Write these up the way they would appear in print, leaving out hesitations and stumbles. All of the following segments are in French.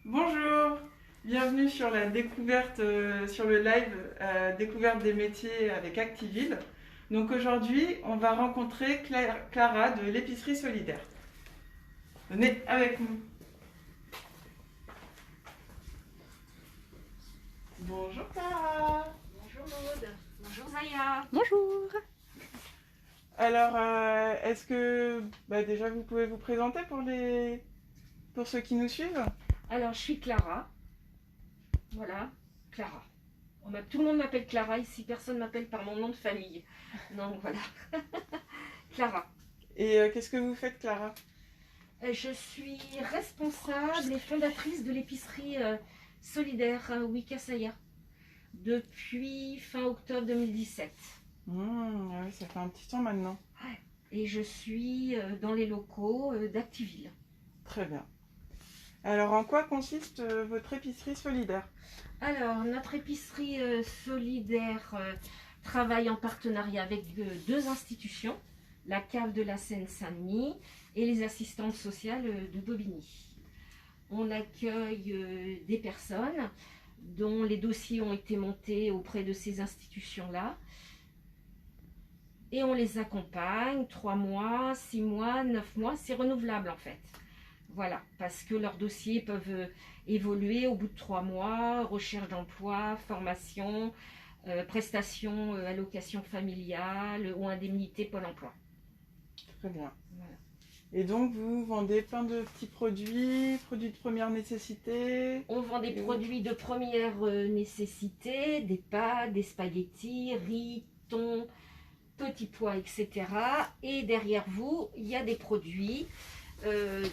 Bonjour, bienvenue sur la découverte, sur le live découverte des métiers avec Activille. Donc aujourd'hui, on va rencontrer Clara de l'épicerie solidaire. Venez avec nous. Bonjour Clara. Bonjour Maud. Bonjour Zaya. Bonjour. Alors, est-ce que déjà vous pouvez vous présenter pour ceux qui nous suivent? Alors je suis Clara. Voilà, Clara. Tout le monde m'appelle Clara ici, personne ne m'appelle par mon nom de famille. Donc voilà. Clara. Et qu'est-ce que vous faites Clara? Je suis responsable et fondatrice de l'épicerie solidaire Wikasaya depuis fin octobre 2017. Ah oui, ça fait un petit temps maintenant. Ouais. Et je suis dans les locaux d'Activille. Très bien. Alors, en quoi consiste votre épicerie solidaire? Alors, notre épicerie solidaire travaille en partenariat avec deux institutions, la cave de la Seine-Saint-Denis et les assistantes sociales de Bobigny. On accueille des personnes dont les dossiers ont été montés auprès de ces institutions-là et on les accompagne 3 mois, 6 mois, 9 mois, c'est renouvelable en fait. Voilà, parce que leurs dossiers peuvent évoluer au bout de 3 mois, recherche d'emploi, formation, prestations, allocation familiale ou indemnité Pôle emploi. Très bien. Voilà. Et donc, vous vendez plein de petits produits de première nécessité? On vend des produits de première nécessité, des pâtes, des spaghettis, riz, thon, petits pois, etc. Et derrière vous, il y a des produits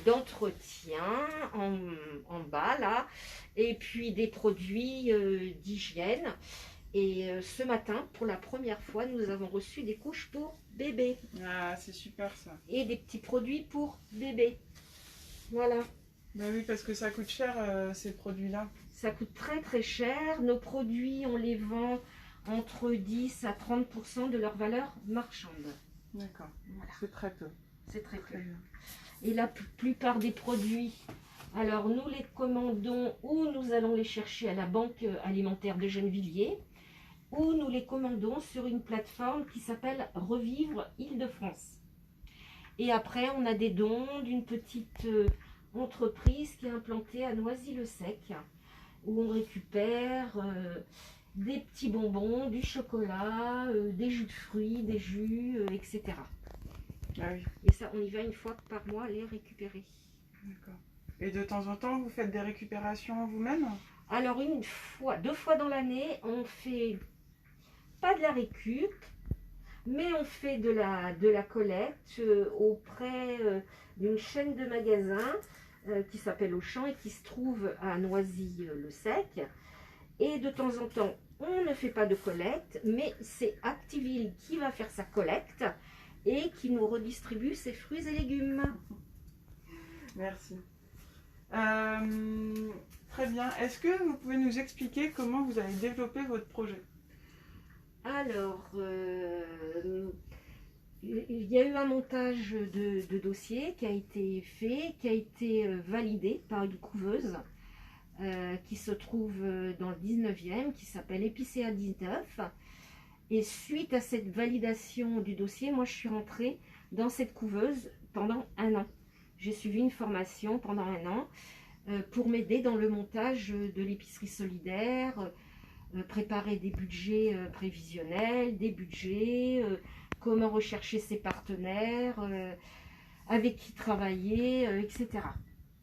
d'entretien en bas là, et puis des produits d'hygiène. Et ce matin, pour la première fois, nous avons reçu des couches pour bébé. Ah, c'est super ça. Et des petits produits pour bébé. Voilà. Bah oui, parce que ça coûte cher ces produits-là. Ça coûte très très cher. Nos produits, on les vend entre 10 à 30% de leur valeur marchande. D'accord. Voilà. C'est très peu. C'est très peu. Très bien. Et la plupart des produits, alors nous les commandons ou nous allons les chercher à la banque alimentaire de Gennevilliers ou nous les commandons sur une plateforme qui s'appelle Revivre Île-de-France. Et après, on a des dons d'une petite entreprise qui est implantée à Noisy-le-Sec où on récupère des petits bonbons, du chocolat, des jus de fruits, des jus, etc. Ah oui, Et ça, on y va une fois par mois les récupérer. d'accord. Et de temps en temps, vous faites des récupérations vous-même? Alors, 2 fois dans l'année, on fait pas de la récup, mais on fait de la collecte auprès d'une chaîne de magasins qui s'appelle Auchan et qui se trouve à Noisy-le-Sec. Et de temps en temps, on ne fait pas de collecte, mais c'est Activille qui va faire sa collecte et qui nous redistribue ses fruits et légumes. Merci. Très bien. Est-ce que vous pouvez nous expliquer comment vous avez développé votre projet? Alors, il y a eu un montage de dossier qui a été fait, qui a été validé par une couveuse qui se trouve dans le 19e, qui s'appelle Épicéa 19. Et suite à cette validation du dossier, moi je suis rentrée dans cette couveuse pendant 1 an. J'ai suivi une formation pendant 1 an pour m'aider dans le montage de l'épicerie solidaire, préparer des budgets prévisionnels, des budgets, comment rechercher ses partenaires, avec qui travailler, etc.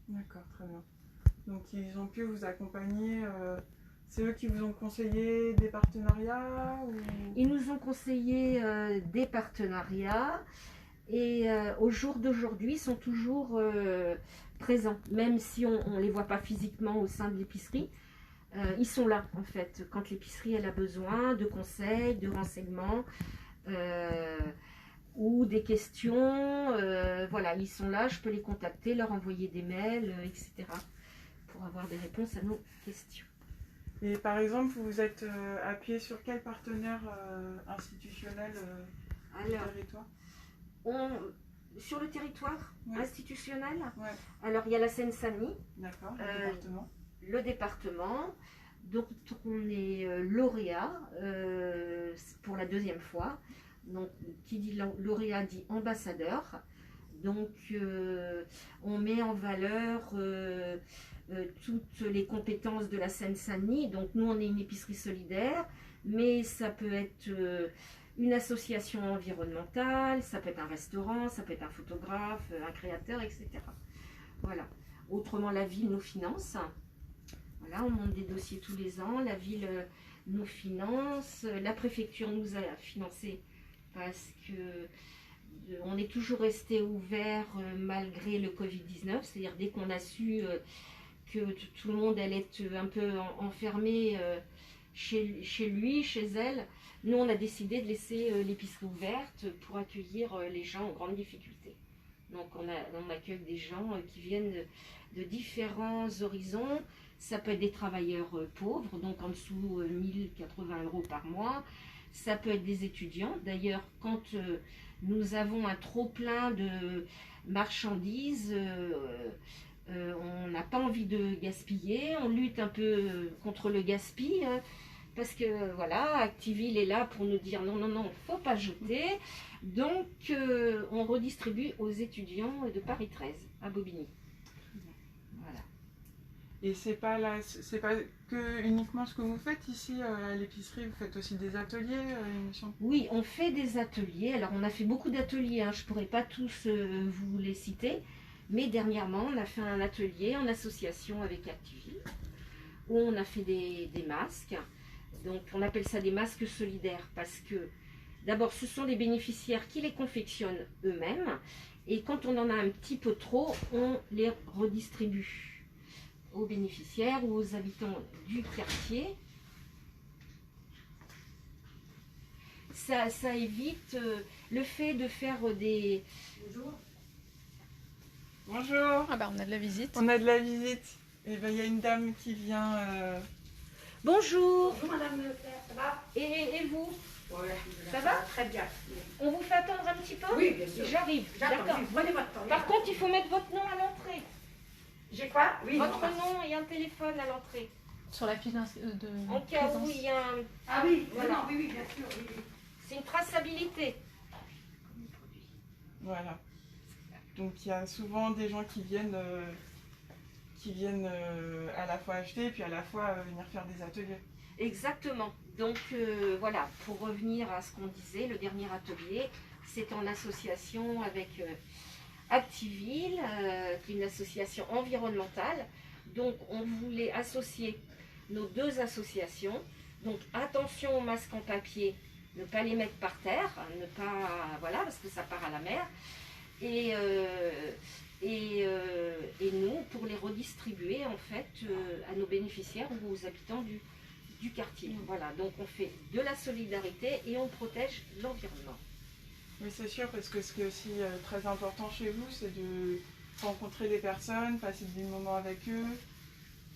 D'accord, très bien. Donc ils ont pu vous accompagner, c'est eux qui vous ont conseillé des partenariats ou... Ils nous ont conseillé des partenariats et au jour d'aujourd'hui sont toujours présents, même si on ne les voit pas physiquement au sein de l'épicerie. Ils sont là en fait quand l'épicerie elle a besoin de conseils, de renseignements ou des questions. Voilà, ils sont là, je peux les contacter, leur envoyer des mails, etc. pour avoir des réponses à nos questions. Et par exemple, vous vous êtes appuyé sur quel partenaire institutionnel sur le territoire? Sur le territoire Ouais. institutionnel, Ouais, alors il y a la Seine-Saint-Denis, d'accord, le département. le département. Donc on est lauréat pour la deuxième fois. Donc qui dit lauréat dit ambassadeur. Donc on met en valeur toutes les compétences de la Seine-Saint-Denis. Donc nous on est une épicerie solidaire, mais ça peut être une association environnementale, ça peut être un restaurant, ça peut être un photographe, un créateur, etc. Voilà. Autrement, la ville nous finance. Voilà, on monte des dossiers tous les ans. La ville nous finance. La préfecture nous a financé parce que on est toujours resté ouvert malgré le Covid-19. C'est-à-dire dès qu'on a su que tout le monde allait être un peu enfermé chez lui, chez elle, nous on a décidé de laisser l'épicerie ouverte pour accueillir les gens en grande difficulté. Donc on accueille des gens qui viennent de différents horizons. Ça peut être des travailleurs pauvres, donc en dessous 1080 € par mois. Ça peut être des étudiants. D'ailleurs, quand nous avons un trop-plein de marchandises, on n'a pas envie de gaspiller. On lutte un peu contre le gaspille, parce que voilà, Activille est là pour nous dire non, il ne faut pas jeter. Donc, on redistribue aux étudiants de Paris 13 à Bobigny. Voilà. Et c'est pas que uniquement ce que vous faites ici à l'épicerie, vous faites aussi des ateliers, Oui, on fait des ateliers. Alors, on a fait beaucoup d'ateliers, je ne pourrais pas tous vous les citer, mais dernièrement, on a fait un atelier en association avec Activille, où on a fait des masques. Donc, on appelle ça des masques solidaires parce que, d'abord, ce sont les bénéficiaires qui les confectionnent eux-mêmes. Et quand on en a un petit peu trop, on les redistribue aux bénéficiaires ou aux habitants du quartier. Ça évite le fait de faire des... Bonjour. Bonjour. Ah bah on a de la visite. On a de la visite. Et ben il y a une dame qui vient... Bonjour. Bonjour Madame Leclerc, ça va? Et vous? Ouais, ça va? Très bien. On vous fait attendre un petit peu? Oui, bien sûr. J'arrive. D'accord. Prenez votre temps. Par contre, il faut mettre votre nom à l'entrée. J'ai quoi? Oui. Votre nom et un téléphone à l'entrée. Sur la fiche de En cas où il y a un... Ah oui, Voilà. oui, bien sûr. Oui. C'est une traçabilité. Voilà. Donc il y a souvent des gens qui viennent à la fois acheter et puis à la fois venir faire des ateliers. Exactement. Donc voilà, pour revenir à ce qu'on disait, le dernier atelier, c'est en association avec Activille, qui est une association environnementale. Donc on voulait associer nos deux associations. Donc attention aux masques en papier, ne pas les mettre par terre, ne pas, voilà, parce que ça part à la mer. Et nous, pour les redistribuer en fait à nos bénéficiaires ou aux habitants du quartier. Voilà, donc on fait de la solidarité et on protège l'environnement. Oui, c'est sûr, parce que ce qui est aussi très important chez vous, c'est de rencontrer des personnes, passer des moments avec eux.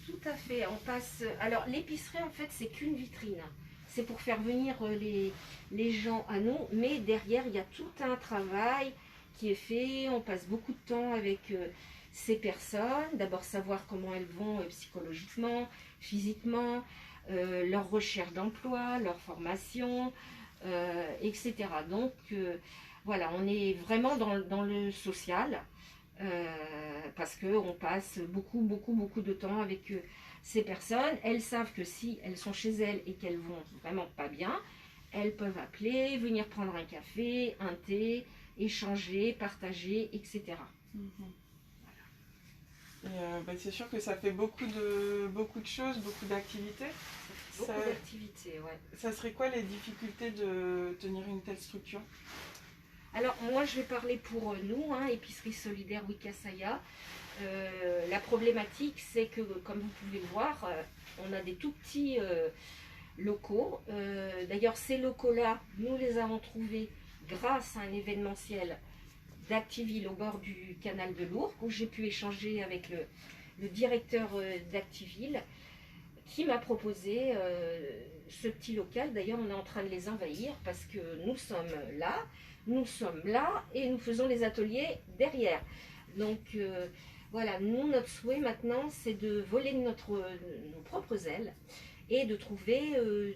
Tout à fait, on passe... Alors l'épicerie en fait c'est qu'une vitrine. C'est pour faire venir les gens à nous, mais derrière il y a tout un travail qui est fait. On passe beaucoup de temps avec ces personnes. D'abord savoir comment elles vont psychologiquement, physiquement, leur recherche d'emploi, leur formation, etc. Donc voilà, on est vraiment dans le social parce qu'on passe beaucoup de temps avec ces personnes. Elles savent que si elles sont chez elles et qu'elles vont vraiment pas bien, elles peuvent appeler, venir prendre un café, un thé, échanger, partager, etc. Et c'est sûr que ça fait beaucoup de choses, beaucoup d'activités. Beaucoup d'activités, ouais. Ça serait quoi les difficultés de tenir une telle structure? Alors moi je vais parler pour nous, Épicerie Solidaire Wikasaya. La problématique c'est que, comme vous pouvez le voir, on a des tout petits locaux. D'ailleurs ces locaux-là, nous les avons trouvés grâce à un événementiel d'Activille au bord du canal de l'Ourcq, où j'ai pu échanger avec le directeur d'Activille, qui m'a proposé ce petit local. D'ailleurs, on est en train de les envahir parce que nous sommes là et nous faisons les ateliers derrière. Donc Voilà, nous, notre souhait maintenant, c'est de voler de nos propres ailes et de trouver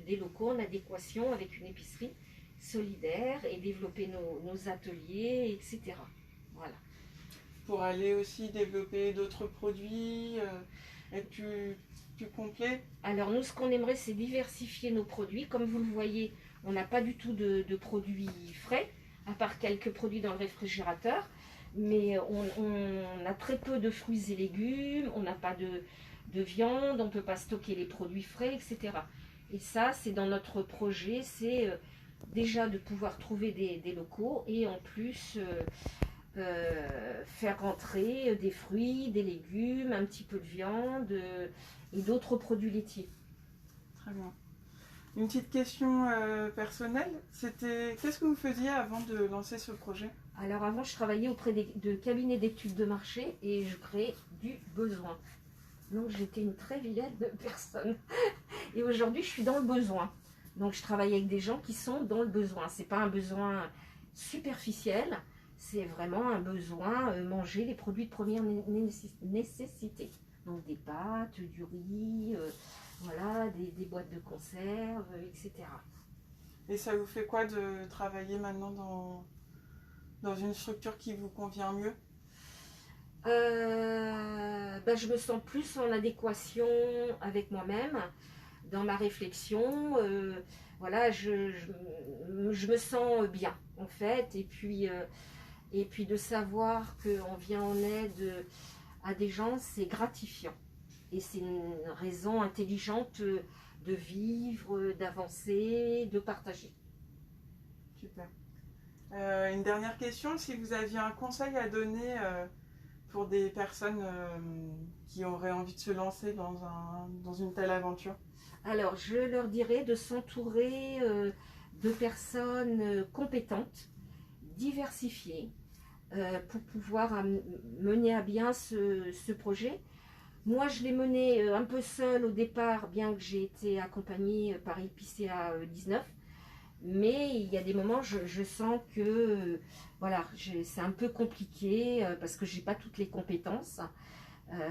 des locaux en adéquation avec une épicerie solidaire et développer nos ateliers, etc. Voilà. Pour aller aussi développer d'autres produits, être plus complet. Alors nous, ce qu'on aimerait, c'est diversifier nos produits. Comme vous le voyez, on n'a pas du tout de produits frais, à part quelques produits dans le réfrigérateur. Mais on a très peu de fruits et légumes, on n'a pas de viande, on ne peut pas stocker les produits frais, etc. Et ça, c'est dans notre projet, c'est déjà de pouvoir trouver des locaux et en plus faire rentrer des fruits, des légumes, un petit peu de viande et d'autres produits laitiers. Très bien. Une petite question personnelle, c'était qu'est-ce que vous faisiez avant de lancer ce projet? Alors avant, je travaillais auprès de cabinets d'études de marché et je créais du besoin. Donc j'étais une très vilaine personne. Et aujourd'hui, je suis dans le besoin. Donc je travaille avec des gens qui sont dans le besoin. C'est pas un besoin superficiel, c'est vraiment un besoin manger les produits de première nécessité. Donc des pâtes, du riz, voilà, des boîtes de conserve, etc. Et ça vous fait quoi de travailler maintenant dans une structure qui vous convient mieux? Je me sens plus en adéquation avec moi-même, dans ma réflexion. Voilà, je me sens bien, en fait. Et puis de savoir qu'on vient en aide à des gens, c'est gratifiant. Et c'est une raison intelligente de vivre, d'avancer, de partager. Super. Une dernière question, si vous aviez un conseil à donner pour des personnes qui auraient envie de se lancer dans une telle aventure? Alors, je leur dirais de s'entourer de personnes compétentes, diversifiées, pour pouvoir mener à bien ce projet. Moi, je l'ai mené un peu seule au départ, bien que j'ai été accompagnée par IPCA 19. Mais il y a des moments, je sens que voilà, c'est un peu compliqué parce que je n'ai pas toutes les compétences.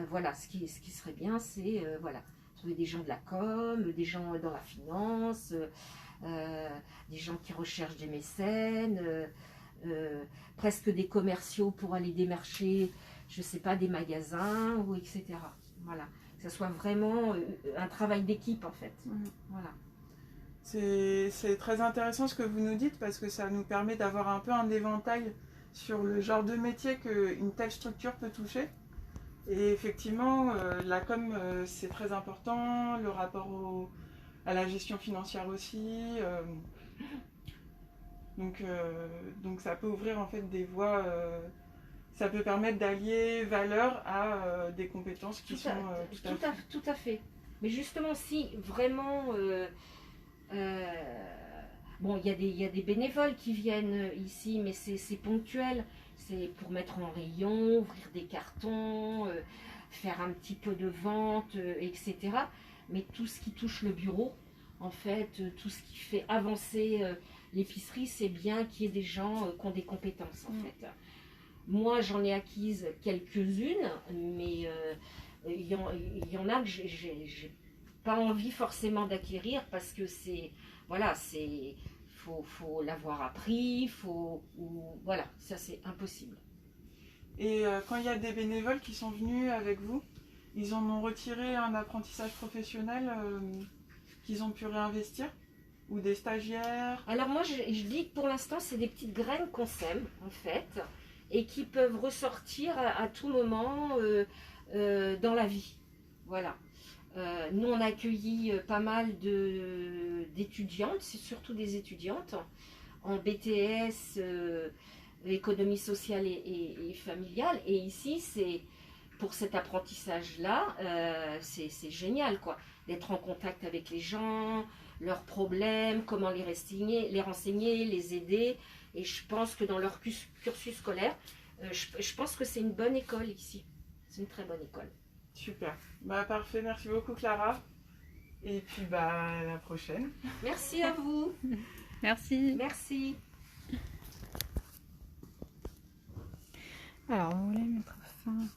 Voilà, ce qui serait bien, c'est voilà, trouver des gens de la com, des gens dans la finance, des gens qui recherchent des mécènes, presque des commerciaux pour aller démarcher, je ne sais pas, des magasins, ou etc. Voilà, que ce soit vraiment un travail d'équipe en fait. Voilà. C'est très intéressant ce que vous nous dites parce que ça nous permet d'avoir un peu un éventail sur le genre de métier qu'une telle structure peut toucher. Et effectivement, la com, c'est très important, le rapport à la gestion financière aussi. Donc ça peut ouvrir en fait des voies, ça peut permettre d'allier valeur à des compétences qui sont tout à fait. Mais justement, si vraiment... bon, il y a des bénévoles qui viennent ici, mais c'est ponctuel. C'est pour mettre en rayon, ouvrir des cartons, faire un petit peu de vente, etc. Mais tout ce qui touche le bureau, en fait, tout ce qui fait avancer l'épicerie, c'est bien qu'il y ait des gens qui ont des compétences, en fait. Moi, j'en ai acquises quelques-unes, mais il y en a que j'ai pas envie forcément d'acquérir parce que faut l'avoir appris, voilà, ça c'est impossible. Et quand il y a des bénévoles qui sont venus avec vous, ils en ont retiré un apprentissage professionnel qu'ils ont pu réinvestir? Ou des stagiaires? Alors moi je dis que pour l'instant c'est des petites graines qu'on sème en fait et qui peuvent ressortir à tout moment dans la vie. Voilà. Nous, on a accueilli pas mal d'étudiantes, c'est surtout des étudiantes, en BTS, économie sociale et familiale. Et ici, pour cet apprentissage-là, c'est génial, quoi, d'être en contact avec les gens, leurs problèmes, comment les renseigner, les aider. Et je pense que dans leur cursus scolaire, je pense que c'est une bonne école ici. C'est une très bonne école. Super. Bah, parfait, merci beaucoup Clara. Et puis à la prochaine. Merci à vous. Merci. Merci. Alors, on voulait mettre fin.